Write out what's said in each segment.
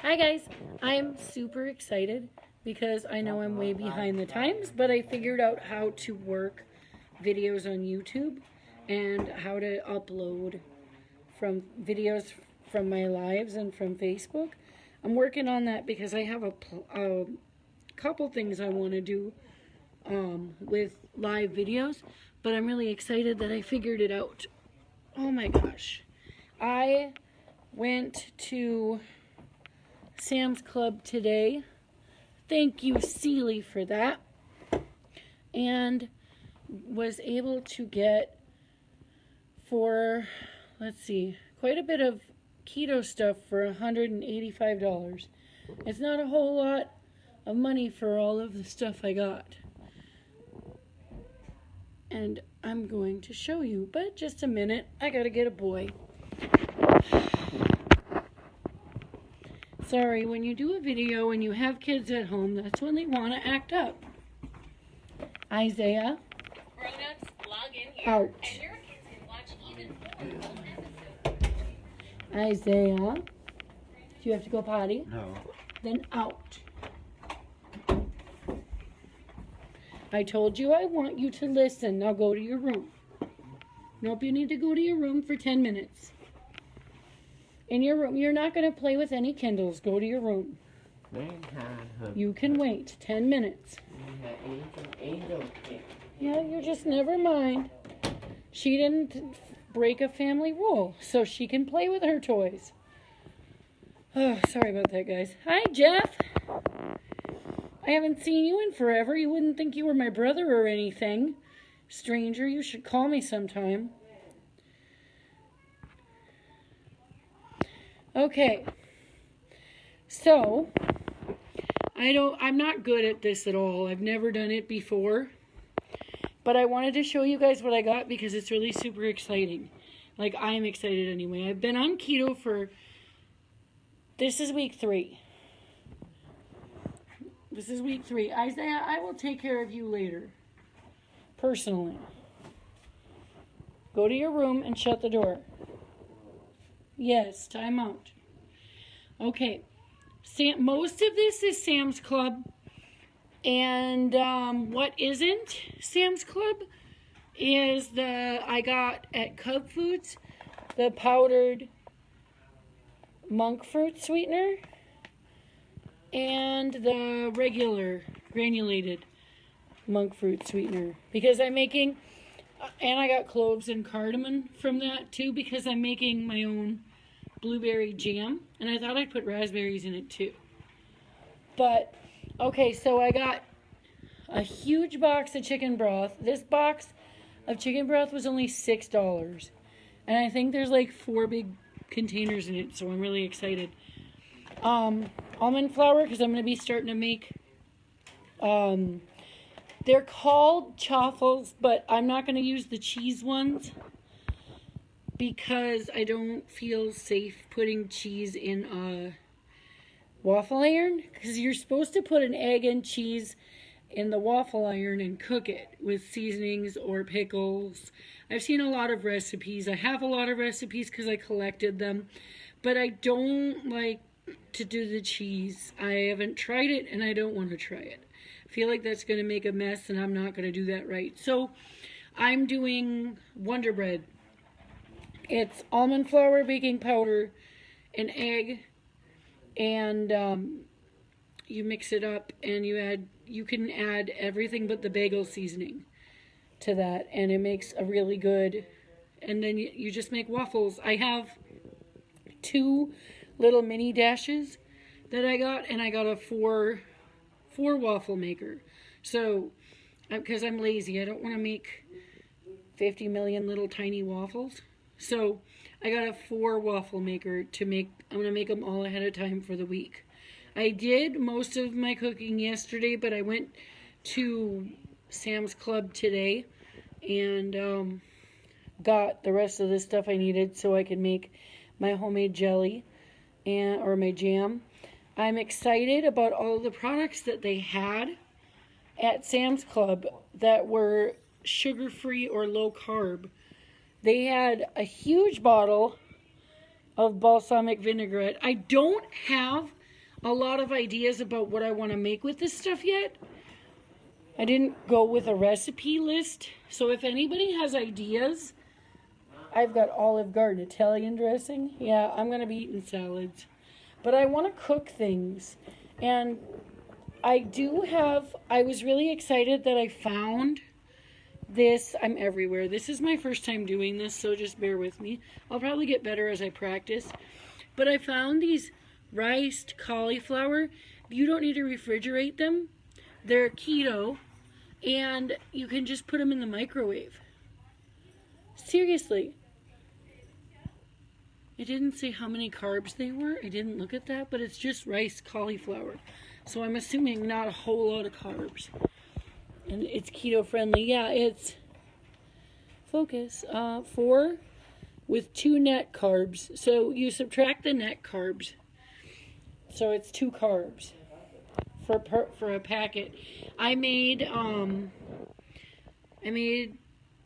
Hi guys, I'm super excited because I know I'm way behind the times, but I figured out how to work videos on YouTube and how to upload from videos from my lives and from Facebook. I'm working on that because I have a couple things I want to do with live videos, but I'm really excited that I figured it out. Oh my gosh. I went to Sam's Club today. Thank you, Sealy, for that. And was able to get for, let's see, quite a bit of keto stuff for $185. It's not a whole lot of money for all of the stuff I got. And I'm going to show you, but just a minute, I gotta get a boy. Sorry, when you do a video and you have kids at home, that's when they want to act up. Isaiah. Grown-ups, log in here, Out. and your kids can watch even more full episodes. Isaiah. Do you have to go potty? No. Then out. I told you I want you to listen. Now go to your room. Nope, you need to go to your room for 10 minutes. In your room. You're not going to play with any Kindles. Go to your room. You can wait 10 minutes. Yeah, you just never mind. She didn't break a family rule, so she can play with her toys. Oh, sorry about that, guys. Hi, Jeff. I haven't seen you in forever. You wouldn't think you were my brother or anything. Stranger, you should call me sometime. Okay, so I'm not good at this at all. I've never done it before, but I wanted to show you guys what I got because it's really super exciting. Like, I'm excited anyway. I've been on keto this is week 3. This is week 3. Isaiah, I will take care of you later, personally. Go to your room and shut the door. Yes, time out. Okay, most of this is Sam's Club, and what isn't Sam's Club is I got at Cub Foods, the powdered monk fruit sweetener, and the regular granulated monk fruit sweetener, because I'm making, and I got cloves and cardamom from that too, because I'm making my own blueberry jam, and I thought I'd put raspberries in it too. But, okay, so I got a huge box of chicken broth. This box of chicken broth was only $6, and I think there's like 4 big containers in it, so I'm really excited. Almond flour, because I'm going to be starting to make, they're called chaffles, but I'm not going to use the cheese ones, because I don't feel safe putting cheese in a waffle iron, because you're supposed to put an egg and cheese in the waffle iron and cook it with seasonings or pickles. I've seen a lot of recipes. I have a lot of recipes because I collected them, but I don't like to do the cheese. I haven't tried it, and I don't want to try it. I feel like that's going to make a mess, and I'm not going to do that right. So I'm doing Wonder Bread. It's almond flour, baking powder, an egg, and you mix it up, and you can add everything but the bagel seasoning to that, and it makes a really good, and then you just make waffles. I have 2 little mini dashes that I got, and I got a 4 waffle maker. So, because I'm lazy, I don't want to make 50 million little tiny waffles. So I got a 4 waffle maker to make. I'm going to make them all ahead of time for the week. I did most of my cooking yesterday, but I went to Sam's Club today and got the rest of the stuff I needed so I could make my homemade jelly or my jam. I'm excited about all the products that they had at Sam's Club that were sugar-free or low-carb. They had a huge bottle of balsamic vinaigrette. I don't have a lot of ideas about what I want to make with this stuff yet. I didn't go with a recipe list. So if anybody has ideas, I've got Olive Garden Italian dressing. Yeah, I'm going to be eating salads. But I want to cook things. And I was really excited that I found this. I'm everywhere. This is my first time doing this, so just bear with me. I'll probably get better as I practice. But I found these riced cauliflower. You don't need to refrigerate them. They're keto, and you can just put them in the microwave. Seriously. It didn't say how many carbs they were. I didn't look at that, but it's just riced cauliflower. So I'm assuming not a whole lot of carbs. And it's keto friendly. Yeah, it's focus 4 with 2 net carbs. So you subtract the net carbs. So it's 2 carbs for a packet. I made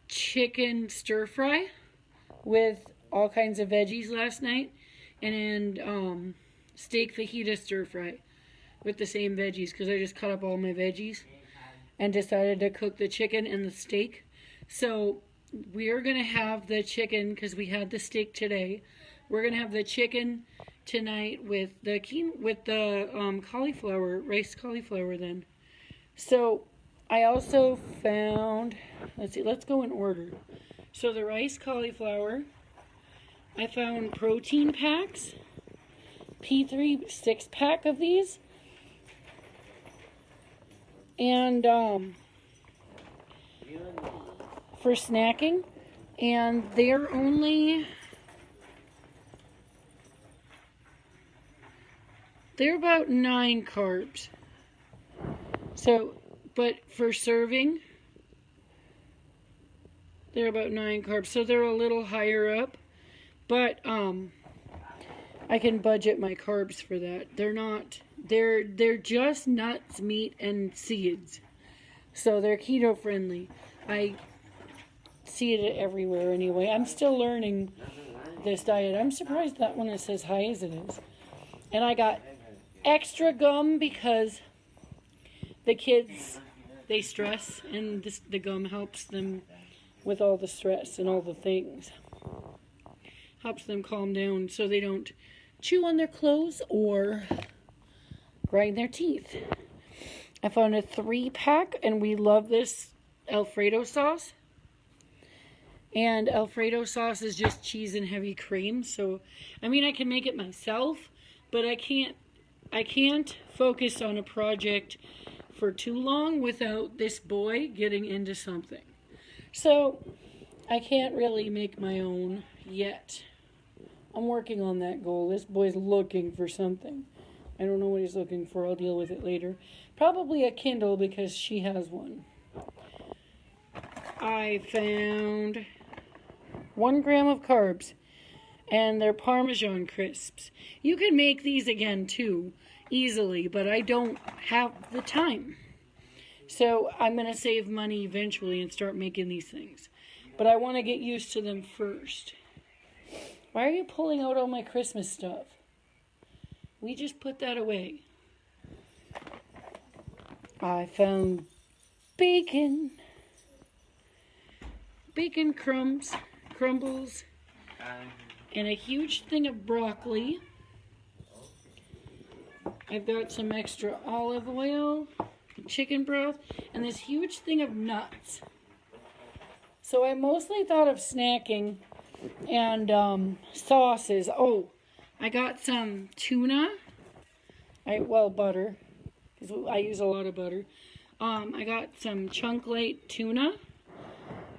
chicken stir fry with all kinds of veggies last night, and steak fajita stir fry with the same veggies, because I just cut up all my veggies and decided to cook the chicken and the steak. So we're going to have the chicken, because we had the steak today. We're going to have the chicken tonight with the cauliflower, riced cauliflower then. So I also found, let's go in order. So the riced cauliflower, I found protein packs, P3 6-pack of these. And for snacking, and they're about 9 carbs. So, but for serving, they're about 9 carbs. So they're a little higher up, but I can budget my carbs for that. They're just nuts, meat, and seeds. So they're keto friendly. I see it everywhere anyway. I'm still learning this diet. I'm surprised that one is as high as it is. And I got extra gum because the kids, they stress, and the gum helps them with all the stress and all the things. Helps them calm down so they don't chew on their clothes or grind their teeth. I found a 3-pack, and we love this Alfredo sauce. And Alfredo sauce is just cheese and heavy cream. So, I mean, I can make it myself, but I can't focus on a project for too long without this boy getting into something. So, I can't really make my own yet. I'm working on that goal. This boy's looking for something. I don't know what he's looking for. I'll deal with it later. Probably a Kindle, because she has one. I found 1 gram of carbs, and they're Parmesan crisps. You can make these again too, easily, but I don't have the time. So I'm going to save money eventually and start making these things. But I want to get used to them first. Why are you pulling out all my Christmas stuff? We just put that away. I found bacon crumbles, and a huge thing of broccoli. I've got some extra olive oil, chicken broth, and this huge thing of nuts. So I mostly thought of snacking and sauces. Oh, I got some tuna. Butter, because I use a lot of butter. I got some chunk light tuna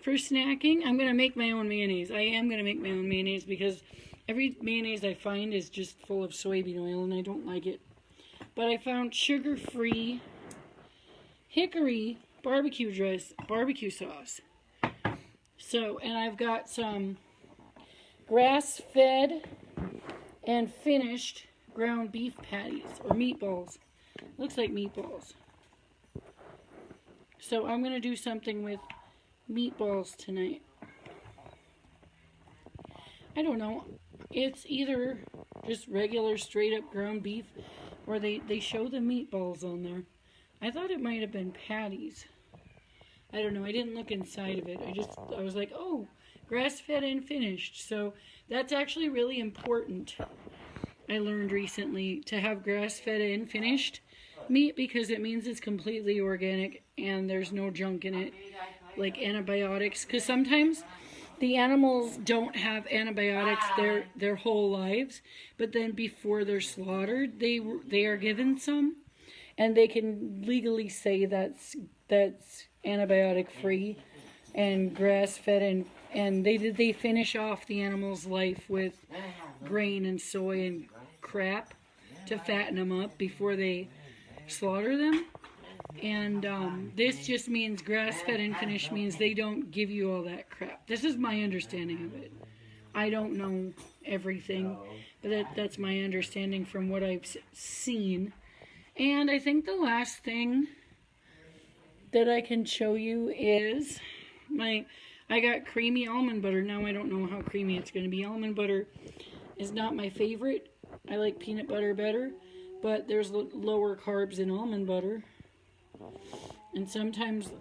for snacking. I'm going to make my own mayonnaise. I am going to make my own mayonnaise because every mayonnaise I find is just full of soybean oil, and I don't like it. But I found sugar-free hickory barbecue sauce. So, and I've got some grass-fed and finished ground beef patties, or meatballs. Looks like meatballs. So I'm going to do something with meatballs tonight. I don't know. It's either Just regular straight up ground beef, or they show the meatballs on there. I thought it might have been patties. I don't know. I didn't look inside of it. I was like, oh, grass-fed and finished. So that's actually really important. I learned recently to have grass-fed and finished meat because it means it's completely organic and there's no junk in it, like antibiotics. Because sometimes the animals don't have antibiotics their whole lives, but then before they're slaughtered, they are given some, and they can legally say that's antibiotic free and grass fed, and they finish off the animal's life with grain and soy and crap to fatten them up before they slaughter them. And this just means grass-fed and finished means they don't give you all that crap. This is my understanding of it. I don't know everything, but that's my understanding from what I've seen. And I think the last thing that I can show you is I got creamy almond butter. Now I don't know how creamy it's going to be. Almond butter is not my favorite. I like peanut butter better, but there's lower carbs in almond butter. And sometimes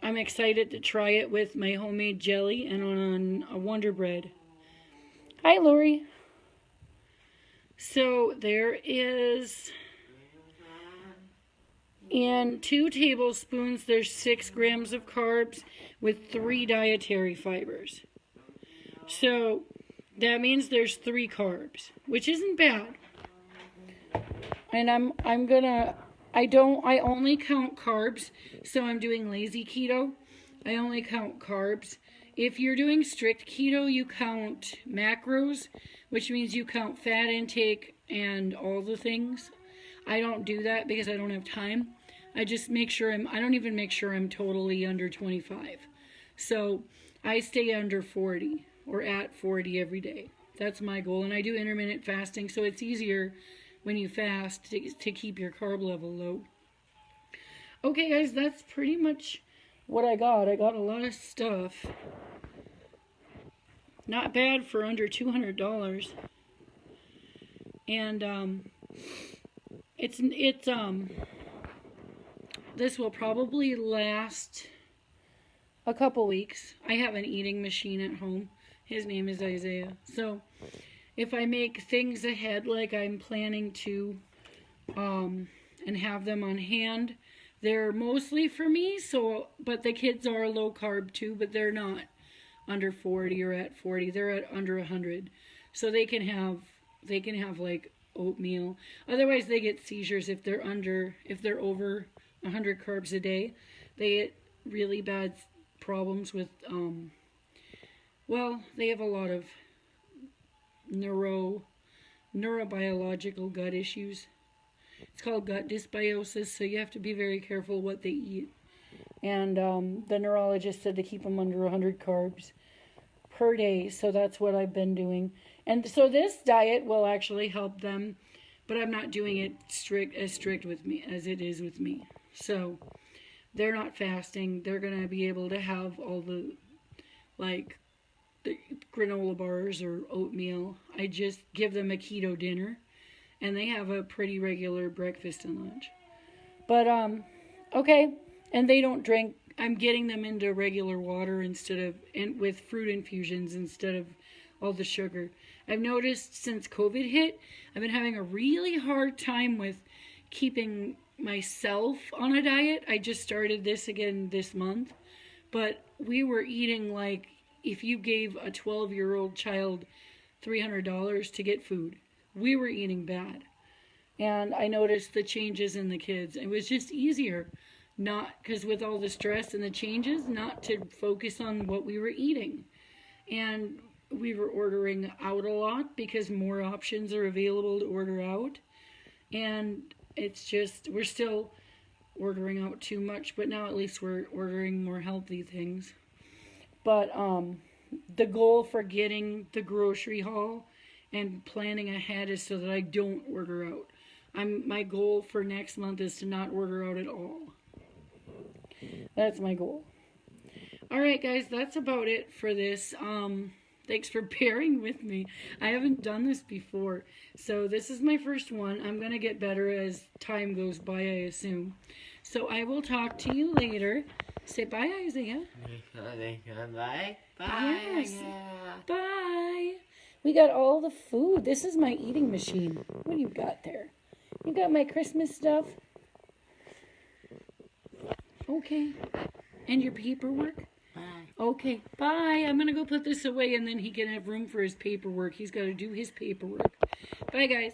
I'm excited to try it with my homemade jelly and on a Wonder Bread. Hi, Lori. So there is, in 2 tablespoons, there's 6 grams of carbs with 3 dietary fibers. So that means there's 3 carbs, which isn't bad. And I only count carbs, so I'm doing lazy keto. I only count carbs. If you're doing strict keto, you count macros, which means you count fat intake and all the things. I don't do that because I don't have time. I just make sure I don't even make sure I'm totally under 25. So I stay under 40 or at 40 every day. That's my goal. And I do intermittent fasting, so it's easier when you fast to keep your carb level low. Okay, guys, that's pretty much what I got. I got a lot of stuff. Not bad for under $200. And this will probably last a couple weeks. I have an eating machine at home. His name is Isaiah. So if I make things ahead like I'm planning to, and have them on hand, they're mostly for me. So, but the kids are low carb too, but they're not under 40 or at 40. They're at under 100. So they can have like oatmeal. Otherwise they get seizures if they're over 100 carbs a day. They get really bad problems with, they have a lot of neurobiological gut issues. It's called gut dysbiosis, so you have to be very careful what they eat. And the neurologist said to keep them under 100 carbs per day, so that's what I've been doing. And so this diet will actually help them, but I'm not doing it as strict with me as it is with me. So they're not fasting. They're going to be able to have all the granola bars or oatmeal. I just give them a keto dinner, and they have a pretty regular breakfast and lunch. But, okay, and they don't drink. I'm getting them into regular water and with fruit infusions instead of all the sugar. I've noticed since COVID hit, I've been having a really hard time with keeping myself on a diet. I just started this again this month, but we were eating like if you gave a 12-year-old child $300 to get food. We were eating bad. And I noticed the changes in the kids. It was just easier, because with all the stress and the changes, not to focus on what we were eating. And we were ordering out a lot because more options are available to order out. And it's just, we're still ordering out too much, but now at least we're ordering more healthy things. But the goal for getting the grocery haul and planning ahead is so that I don't order out. My goal for next month is to not order out at all. That's my goal. All right, guys, that's about it for this. Thanks for bearing with me. I haven't done this before, so this is my first one. I'm going to get better as time goes by, I assume. So I will talk to you later. Say bye, Isaiah. Bye. Yes. Bye. We got all the food. This is my eating machine. What do you got there? You got my Christmas stuff? Okay. And your paperwork? Bye. Okay, bye. I'm going to go put this away and then he can have room for his paperwork. He's got to do his paperwork. Bye, guys.